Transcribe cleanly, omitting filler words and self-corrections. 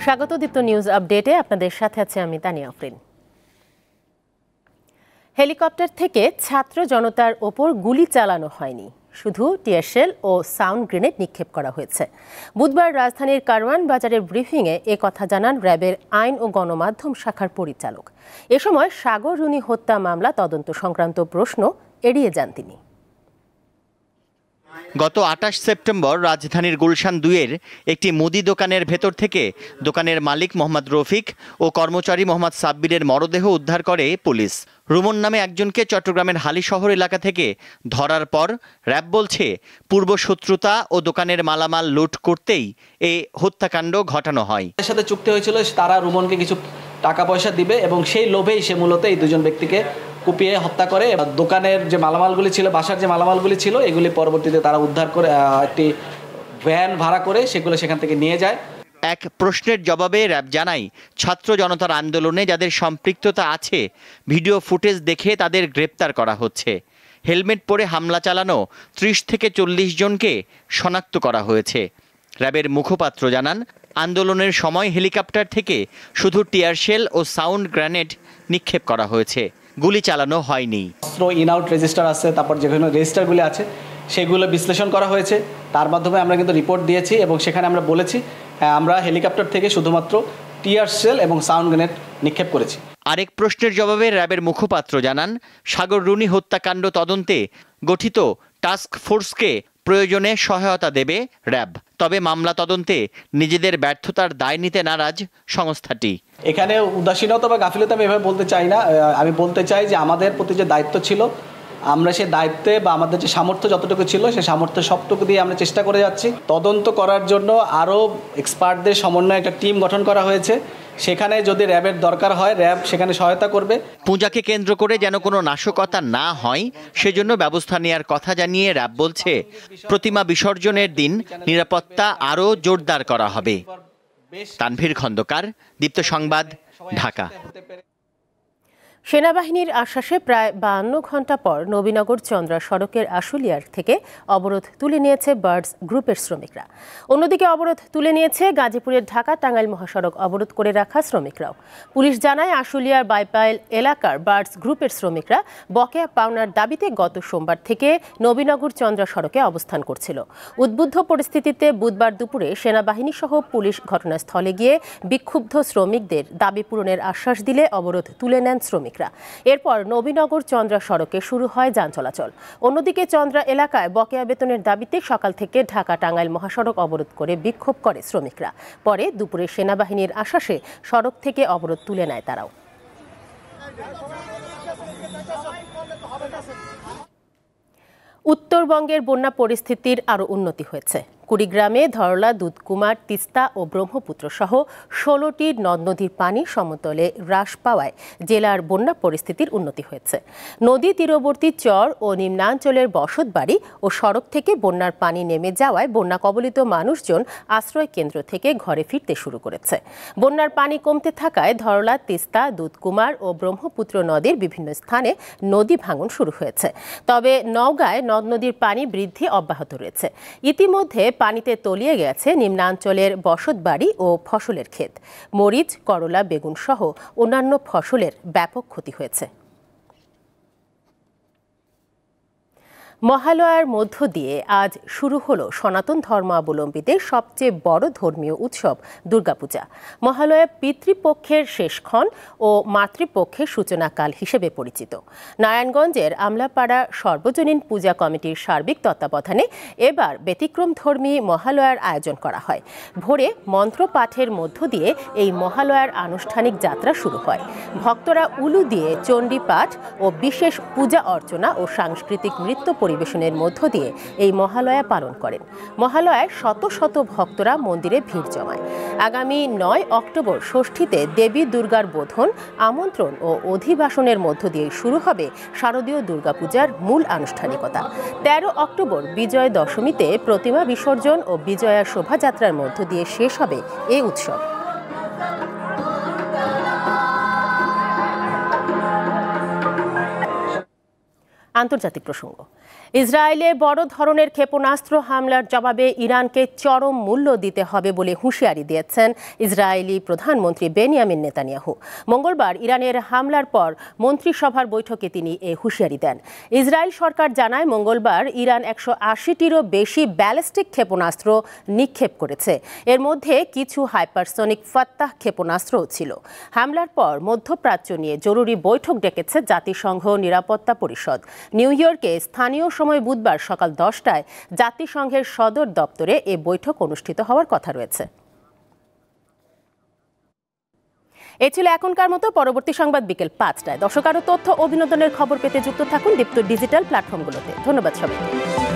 স্বাগত দীপ্ত নিউজ আপডেটে, আপনাদের সাথে আছে আমি তানিয়া আফরিন। হেলিকপ্টার থেকে ছাত্র জনতার ওপর গুলি চালানো হয়নি, শুধু টিয়ারশেল ও সাউন্ড গ্রেনেড নিক্ষেপ করা হয়েছে। বুধবার রাজধানীর কারওয়ান বাজারের ব্রিফিংয়ে কথা জানান র্যাবের আইন ও গণমাধ্যম শাখার পরিচালক। এ সময় সাগর রুনি হত্যা মামলা তদন্ত সংক্রান্ত প্রশ্ন এড়িয়ে যান তিনি। গত ২৮ সেপ্টেম্বর রাজধানীর গুলশান ২-এর একটি মুদি দোকানের ভেতর থেকে দোকানের মালিক মোহাম্মদ রফিক ও কর্মচারী মোহাম্মদ সাব্বিরের মরদেহ উদ্ধার করে পুলিশ। রুমন নামে একজনকে চট্টগ্রামের হালিশহর এলাকা থেকে ধরার পর র্যাব বলছে পূর্ব শত্রুতা ও দোকানের মালামাল লুট করতেই এই হত্যাকাণ্ড ঘটানো হয়। এর সাথে চুক্তি হয়েছিল তারা রুমনকে কিছু টাকা পয়সা দিবে এবং সেই লোভেই সে মূলত এই দুজন ব্যক্তিকে কুপিয়ে হত্যা করে। দোকানের যে মালামালগুলি ছিল, বাসার যে মালামালগুলি ছিল, এগুলি পরবর্তীতে তারা উদ্ধার করে একটি ভ্যান ভাড়া করে সেগুলো সেখান থেকে নিয়ে যায়। এক প্রশ্নের জবাবে র্যাব জানায়, ছাত্র জনতার আন্দোলনে যাদের সম্পৃক্ততা আছে ভিডিও ফুটেজ দেখে তাদের গ্রেপ্তার করা হচ্ছে। হেলমেট পরে হামলা চালানো ৩০ থেকে ৪০ জনকে শনাক্ত করা হয়েছে। র্যাবের মুখপাত্র জানান, আন্দোলনের সময় হেলিকপ্টার থেকে শুধু টিয়ারশেল ও সাউন্ড গ্রেনেড নিক্ষেপ করা হয়েছে, গুলি চালানো হয়নি। অস্ত্র ইন আউট রেজিস্টার আছে, তারপর যেখানে রেজিস্টারগুলি আছে সেগুলো বিশ্লেষণ করা হয়েছে। তার মাধ্যমে আমরা কিন্তু রিপোর্ট দিয়েছি এবং সেখানে আমরা বলেছি আমরা হেলিকপ্টার থেকে শুধুমাত্র টিয়ারশেল এবং সাউন্ড গ্রেনেড নিক্ষেপ করেছি। আরেক প্রশ্নের জবাবে র্যাবের মুখপাত্র জানান, সাগর রুনি হত্যাকাণ্ড তদন্তে গঠিত টাস্ক ফোর্সকে প্রয়োজনে সহায়তা দেবে র্যাব। তবে মামলা তদন্তে নিজেদের ব্যর্থতার দায় নিতে নারাজ সংস্থাটি। এখানে উদাসীনতা বা গাফিলতা আমি এভাবে বলতে চাই না। আমি বলতে চাই যে আমাদের প্রতি যে দায়িত্ব ছিল, আমরা সেই দায়িত্বে বা আমাদের যে সামর্থ্য যতটুকু ছিল সেই সামর্থ্য সবটুকু দিয়ে আমরা চেষ্টা করে যাচ্ছি। তদন্ত করার জন্য আরও এক্সপার্টদের সমন্বয়ে একটা টিম গঠন করা হয়েছে। সেখানে যদি র্যাবের দরকার হয় র্যাব সেখানে সহায়তা করবে। পূজাকে কেন্দ্র করে যেন কোনো নাশকতা না হয় সেজন্য ব্যবস্থা নেওয়ার কথা জানিয়ে র্যাব বলছে, প্রতিমা বিসর্জনের দিন নিরাপত্তা আরও জোরদার করা হবে। তানভীর খন্দকার, দীপ্ত সংবাদ, ঢাকা। সেনাবাহিনীর আশ্বাসে প্রায় ৫২ ঘণ্টা পর নবীনগর চন্দ্রা সড়কের আশুলিয়ার থেকে অবরোধ তুলে নিয়েছে বার্ডস গ্রুপের শ্রমিকরা। অন্যদিকে অবরোধ তুলে নিয়েছে গাজীপুরের ঢাকা টাঙ্গাইল মহাসড়ক অবরোধ করে রাখা শ্রমিকরাও। পুলিশ জানায়, আশুলিয়ার বাইপাইল এলাকার বার্ডস গ্রুপের শ্রমিকরা বকেয়া পাওনার দাবিতে গত সোমবার থেকে নবীনগর চন্দ্রা সড়কে অবস্থান করছিল। উদ্বুদ্ধ পরিস্থিতিতে বুধবার দুপুরে সেনাবাহিনী সহ পুলিশ ঘটনাস্থলে গিয়ে বিক্ষুব্ধ শ্রমিকদের দাবি পূরণের আশ্বাস দিলে অবরোধ তুলে নেন শ্রমিকরা। এরপর নবীনগর চন্দ্রা সড়কে শুরু হয় যান চলাচল। অন্যদিকে চন্দ্রা এলাকায় বকেয়া বেতনের দাবিতে সকাল থেকে ঢাকা টাঙ্গাইল মহাসড়ক অবরোধ করে বিক্ষোভ করে শ্রমিকরা। পরে দুপুরে সেনাবাহিনীর আশ্বাসে সড়ক থেকে অবরোধ তুলে নেয় তারাও। উত্তরবঙ্গের বন্যা পরিস্থিতির আরও উন্নতি হয়েছে। কুড়িগ্রামে ধরলা, দুধকুমার, তিস্তা ও ব্রহ্মপুত্র সহ ১৬টি নদ নদীর পানি সমতলে হ্রাস পাওয়ায় জেলার বন্যা পরিস্থিতির উন্নতি হয়েছে। নদী তীরবর্তী চর ও নিম্নাঞ্চলের বসতবাড়ি ও সড়ক থেকে বন্যার পানি নেমে যাওয়ায় বন্যা কবলিত মানুষজন আশ্রয় কেন্দ্র থেকে ঘরে ফিরতে শুরু করেছে। বন্যার পানি কমতে থাকায় ধরলা, তিস্তা, দুধকুমার ও ব্রহ্মপুত্র নদীর বিভিন্ন স্থানে নদী ভাঙন শুরু হয়েছে। তবে নওগাঁয় নদ নদীর পানি বৃদ্ধি অব্যাহত রয়েছে। ইতিমধ্যে পানিতে তলিয়ে গেছে নিম্নাঞ্চলের বসতবাড়ি ও ফসলের ক্ষেত। মরিচ, করলা, বেগুন সহ অন্যান্য ফসলের ব্যাপক ক্ষতি হয়েছে। মহালয়ার মধ্য দিয়ে আজ শুরু হলো সনাতন ধর্মাবলম্বীদের সবচেয়ে বড় ধর্মীয় উৎসব দুর্গাপূজা। মহালয়া পিতৃপক্ষের শেষক্ষণ ও মাতৃপক্ষের সূচনাকাল হিসেবে পরিচিত। নারায়ণগঞ্জের আমলাপাড়া সর্বজনীন পূজা কমিটির সার্বিক তত্ত্বাবধানে এবার ব্যতিক্রমধর্মী মহালয়ার আয়োজন করা হয়। ভোরে মন্ত্রপাঠের মধ্য দিয়ে এই মহালয়ার আনুষ্ঠানিক যাত্রা শুরু হয়। ভক্তরা উলু দিয়ে চণ্ডী পাঠ ও বিশেষ পূজা অর্চনা ও সাংস্কৃতিক নৃত্য পরিবেশনের মধ্য দিয়ে এই মহালয়া পালন করেন। মহালয়ায় শত শত ভক্তরা মন্দিরে ভিড় জমায়। আগামী ৯ অক্টোবর ষষ্ঠীতে দেবী দুর্গার বোধন, আমন্ত্রণ ও অধিবাসনের মধ্য দিয়ে শুরু হবে শারদীয় দুর্গাপূজার মূল আনুষ্ঠানিকতা। ১৩ অক্টোবর বিজয় দশমীতে প্রতিমা বিসর্জন ও বিজয়া শোভাযাত্রার মধ্য দিয়ে শেষ হবে এই উৎসব। আন্তর্জাতিক প্রসঙ্গ। ইসরায়েলে বড় ধরনের ক্ষেপণাস্ত্র হামলার জবাবে ইরানকে চরম মূল্য দিতে হবে বলে হুঁশিয়ারি দিয়েছেন ইসরায়েলি প্রধানমন্ত্রী বেনিয়ামিন নেতানিয়াহু। মঙ্গলবার ইরানের হামলার পর মন্ত্রিসভার বৈঠকে তিনি এ হুঁশিয়ারি দেন। ইসরায়েল সরকার জানায় মঙ্গলবার ইরান 180টিরও বেশি ব্যালিস্টিক ক্ষেপণাস্ত্র নিক্ষেপ করেছে। এর মধ্যে কিছু হাইপারসনিক ফাত্তাহ ক্ষেপণাস্ত্রও ছিল। হামলার পর মধ্যপ্রাচ্য নিয়ে জরুরি বৈঠক ডেকেছে জাতিসংঘ নিরাপত্তা পরিষদ। নিউ ইয়র্কে স্থানীয় সময় বুধবার সকাল 10টায় জাতিসংঘের সদর দপ্তরে এ বৈঠক অনুষ্ঠিত হওয়ার কথা রয়েছে। এ ছিল এখনকার মতো। পরবর্তী সংবাদ বিকেল 5টায়। দর্শক, আরও তথ্য ও বিনোদনের খবর পেতে যুক্ত থাকুন দীপ্ত ডিজিটাল প্ল্যাটফর্মগুলোতে। ধন্যবাদ সবাইকে।